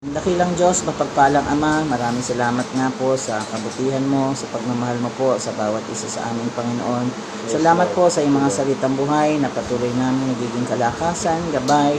Dakilang Diyos, mapagpalang Ama, maraming salamat nga po sa kabutihan mo, sa pagmamahal mo po sa bawat isa sa aming Panginoon. Salamat po sa iyong mga salitang buhay na patuloy namin nagiging kalakasan, gabay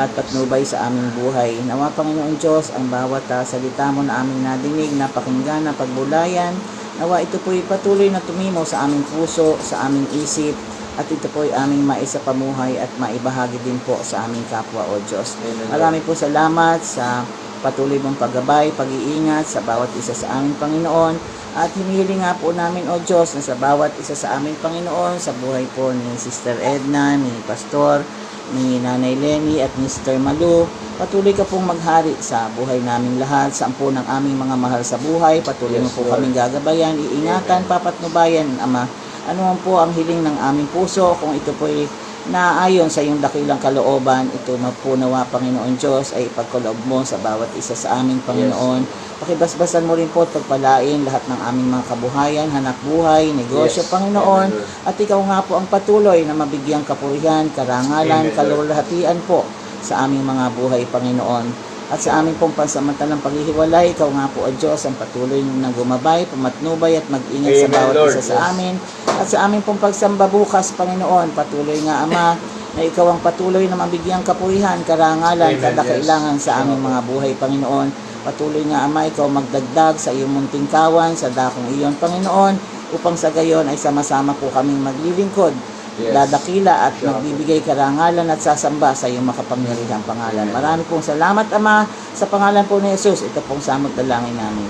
at patnubay sa aming buhay. Nawa Panginoon Diyos, ang bawat salita mo na aming nadinig, napakinggan, napagbulayan, nawa ito po'y patuloy na tumimo sa aming puso, sa aming isip, at ito po ay aming maisapamuhay at maibahagi din po sa aming kapwa o Diyos. Marami po salamat sa patuloy mong paggabay, pag-iingat sa bawat isa sa aming Panginoon. At hinihiling nga po namin o Diyos na sa bawat isa sa aming Panginoon, sa buhay po ni Sister Edna, ni Pastor, ni Nanay Lenny at Mr. Malu, patuloy ka pong maghari sa buhay naming lahat, sa ampo ng aming mga mahal sa buhay. Patuloy mo po kaming gagabayan, iingatan, papatnubayan, Ama. Ano man po ang hiling ng aming puso, kung ito po ay naayon sa iyong dakilang kalooban, ito po nawa Panginoon Diyos ay ipagkaloob mo sa bawat isa sa aming Panginoon. Pakibasbasan mo rin po at pagpalain lahat ng aming mga kabuhayan, hanap buhay, negosyo, Panginoon. At ikaw nga po ang patuloy na mabigyang kapurihan, karangalan, kalulahatian po sa aming mga buhay, Panginoon. At sa aming pong pansamantalang paghihiwalay, ikaw nga po, O Diyos, ang patuloy na gumabay, pumatnubay at mag-ingat sa bawat isa sa amin. At sa aming pong pagsamba bukas, Panginoon, patuloy nga, Ama, na ikaw ang patuloy na mabigyang kapurihan, karangalan, kadakailangan sa aming mga buhay, Panginoon. Patuloy nga, Ama, ikaw magdagdag sa iyong munting kawan, sa dakong iyon, Panginoon, upang sa gayon ay sama-sama po kaming maglilingkod, dadakila at magbibigay karangalan at sasamba sa iyong makapangyarihang pangalan. Marami pong salamat, Ama, sa pangalan po ni Jesus. Ito pong samot dalangin namin.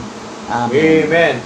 Amen. Amen.